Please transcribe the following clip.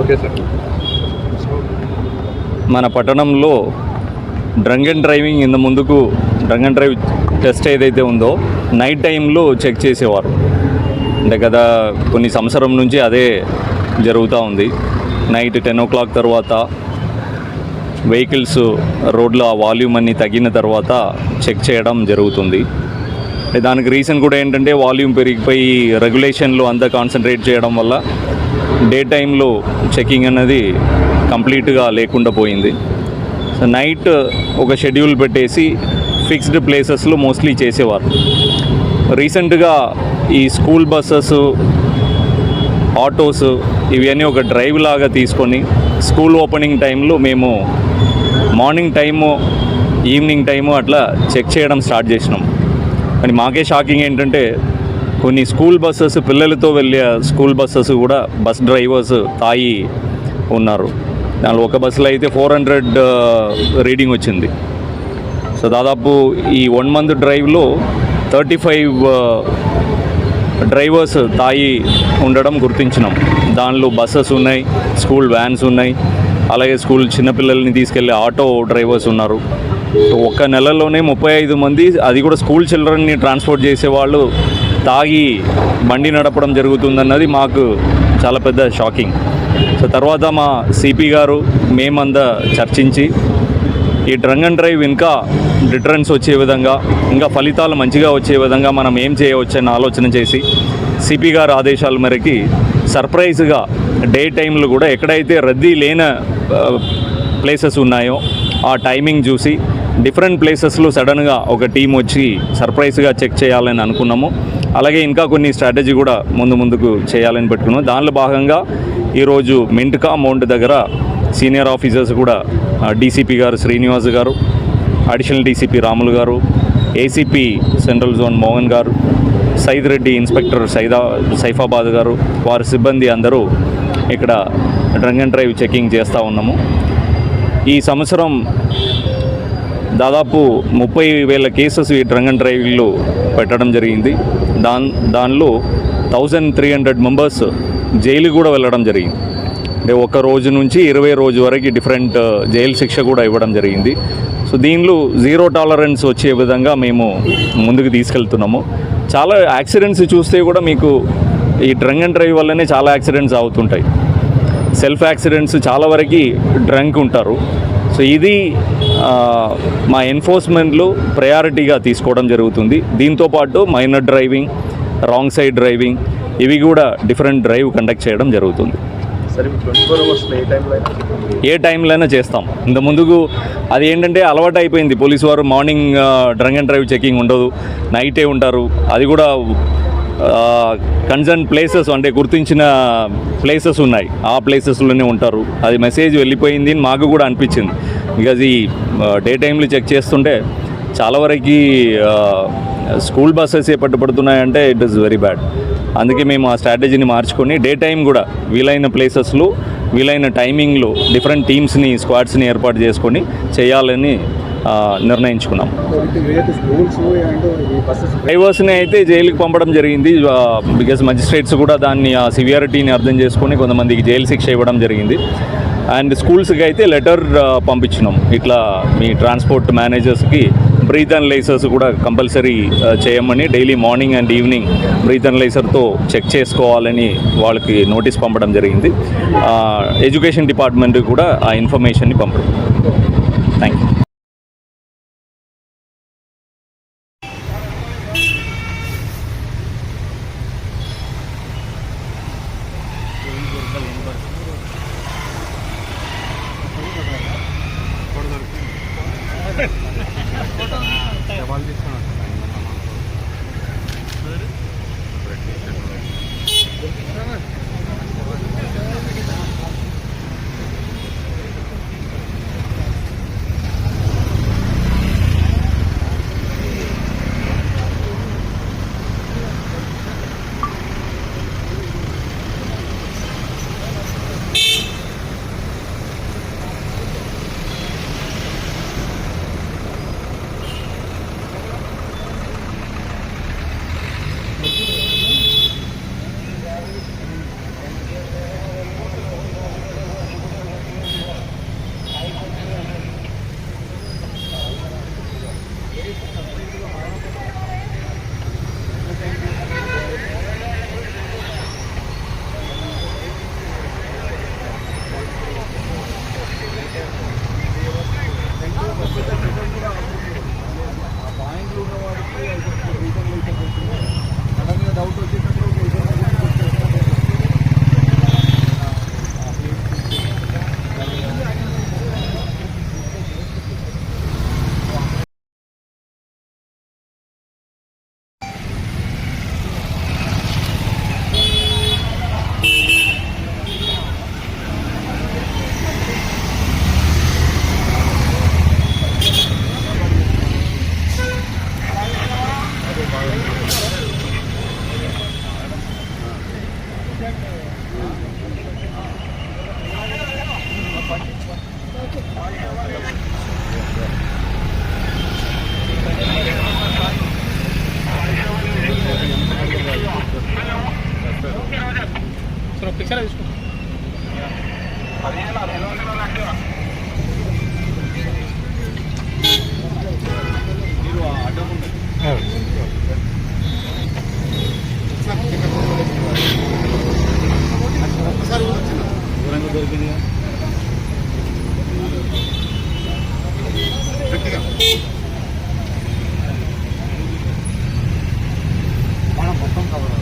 Okay sir. మన పట్టణంలో drunk and driving ఇంత ముందుకు డ్రంక్ అండ్ డ్రైవ్ టెస్ట్ ఏదైతే ఉందో నైట్ టైంలో చెక్ చేసేవారు. అంటే గత కొన్ని సంవత్సరం నుంచి అదే జరుగుతూ ఉంది. నైట్ 10 o'clock తర్వాత వెహికల్స్ రోడ్లో ఆ వాల్యూమ్ అన్ని తగ్గిన తర్వాత చెక్ చేయడం జరుగుతుంది. దానికి రీజన్ కూడా ఏంటంటే వాల్యూమ్ పెరిగిపోయి రెగ్యులేషన్లో అంతా కాన్సన్ట్రేట్ చేయడం వల్ల డే టైంలో చెకింగ్ అన్నది కంప్లీట్గా లేకుండా పోయింది. సో నైట్ ఒక షెడ్యూల్ పెట్టేసి ఫిక్స్డ్ ప్లేసెస్లో మోస్ట్లీ చేసేవారు. రీసెంట్గా ఈ స్కూల్ బస్సెస్, ఆటోస్ ఇవన్నీ ఒక డ్రైవ్ లాగా తీసుకొని స్కూల్ ఓపెనింగ్ టైంలో మేము మార్నింగ్ టైము, ఈవినింగ్ టైము అట్లా చెక్ చేయడం స్టార్ట్ చేసినాం. కానీ మాకే షాకింగ్ ఏంటంటే కొన్ని స్కూల్ బస్సెస్, పిల్లలతో వెళ్ళే స్కూల్ బస్సెస్ కూడా బస్ డ్రైవర్స్ తాగి ఉన్నారు. దానిలో ఒక బస్సులో అయితే 400 రీడింగ్ వచ్చింది. సో దాదాపు ఈ 1 month డ్రైవ్లో 35 డ్రైవర్స్ తాగి ఉండడం గుర్తించినాం. దానిలో బస్సెస్ ఉన్నాయి, స్కూల్ వ్యాన్స్ ఉన్నాయి, అలాగే స్కూల్ చిన్నపిల్లల్ని తీసుకెళ్లే ఆటో డ్రైవర్స్ ఉన్నారు. ఒక్క నెలలోనే 35 మంది, అది కూడా స్కూల్ చిల్డ్రన్ని ట్రాన్స్పోర్ట్ చేసేవాళ్ళు తాగి బండి నడపడం జరుగుతుందన్నది మాకు చాలా పెద్ద షాకింగ్. సో తర్వాత మా సిపి గారు మేమంతా చర్చించి ఈ డ్రంక్ అండ్ డ్రైవ్ ఇంకా డిటరెన్స్ వచ్చే విధంగా, ఇంకా ఫలితాలు మంచిగా వచ్చే విధంగా మనం ఏం చేయవచ్చని ఆలోచన చేసి సిపి గారు ఆదేశాల మేరకి సర్ప్రైజ్గా డే టైంలో కూడా ఎక్కడైతే రద్దీ లేని ప్లేసెస్ ఉన్నాయో ఆ టైమింగ్ చూసి డిఫరెంట్ ప్లేసెస్లో సడన్గా ఒక టీం వచ్చి సర్ప్రైజ్గా చెక్ చేయాలని అనుకున్నాము. అలాగే ఇంకా కొన్ని స్ట్రాటజీ కూడా ముందుకు చేయాలని పెట్టుకున్నాము. దానిలో భాగంగా ఈరోజు మింట్కా మౌంట్ దగ్గర సీనియర్ ఆఫీసర్స్ కూడా డీసీపీ గారు శ్రీనివాస్ గారు, అడిషనల్ డీసీపీ రాములు గారు, ఏసీపీ సెంట్రల్ జోన్ మోహన్ గారు, సైద్ రెడ్డి ఇన్స్పెక్టర్ సైఫాబాద్ గారు, వారి సిబ్బంది అందరూ ఇక్కడ డ్రంక్ అండ్ డ్రైవ్ చెకింగ్ చేస్తూ ఉన్నాము. ఈ సంవత్సరం దాదాపు 30,000 కేసెస్ ఈ డ్రంక్ అండ్ డ్రైవ్లో పెట్టడం జరిగింది. దానిలో 1300 మెంబర్స్ జైలు కూడా వెళ్ళడం జరిగింది. అంటే ఒక రోజు నుంచి 20 రోజు వరకు డిఫరెంట్ జైలు శిక్ష కూడా ఇవ్వడం జరిగింది. సో దీనిలో 0 టాలరెన్స్ వచ్చే విధంగా మేము ముందుకు తీసుకెళ్తున్నాము. చాలా యాక్సిడెంట్స్ చూస్తే కూడా మీకు ఈ డ్రంక్ అండ్ డ్రైవ్ వల్లనే చాలా యాక్సిడెంట్స్ అవుతుంటాయి. సెల్ఫ్ యాక్సిడెంట్స్ చాలా వరకు డ్రంక్ ఉంటారు. సో ఇది మా ఎన్ఫోర్స్మెంట్లో ప్రయారిటీగా తీసుకోవడం జరుగుతుంది. దీంతోపాటు minor driving, wrong side driving ఇవి కూడా డిఫరెంట్ డ్రైవ్ కండక్ట్ చేయడం జరుగుతుంది. ఏ టైంలో చేస్తాం. ఇంత ముందుకు అది ఏంటంటే అలవాటు అయిపోయింది. పోలీసు వారు morning drunk and drive checking ఉండదు, నైటే ఉంటారు. అది కూడా కన్సర్న్ ప్లేసెస్ అంటే గుర్తించిన ప్లేసెస్ ఉన్నాయి, ఆ ప్లేసెస్లోనే ఉంటారు. అది మెసేజ్ వెళ్ళిపోయింది అని మాకు కూడా అనిపించింది. బికాజ్ ఈ డే టైంలో చెక్ చేస్తుంటే చాలా వరకు స్కూల్ బస్సెస్ పట్టుబడుతున్నాయంటే ఇట్ ఈస్ వెరీ బ్యాడ్. అందుకే మేము ఆ స్ట్రాటజీని మార్చుకొని డే టైం కూడా వీలైన ప్లేసెస్లో, వీలైన టైమింగ్లో డిఫరెంట్ టీమ్స్ని, స్క్వాడ్స్ని ఏర్పాటు చేసుకొని చేయాలని నిర్ణయించుకున్నాం. డ్రైవర్స్ని అయితే జైలుకి పంపడం జరిగింది. బికాజ్ మజిస్ట్రేట్స్ కూడా దాన్ని ఆ సివియారిటీని అర్థం చేసుకొని కొంతమందికి జైలు శిక్ష ఇవ్వడం జరిగింది. అండ్ స్కూల్స్కి అయితే లెటర్ పంపించినాం. ఇట్లా మీ ట్రాన్స్పోర్ట్ మేనేజర్స్కి బ్రీత్ అనలైజర్స్ కూడా కంపల్సరీ చేయమని, daily morning and evening breath అనలైజర్తో చెక్ చేసుకోవాలని వాళ్ళకి నోటీస్ పంపడం జరిగింది. ఎడ్యుకేషన్ డిపార్ట్మెంట్ కూడా ఆ ఇన్ఫర్మేషన్ని పంపడం. Thank you. దొరికింది మొత్తం కవర్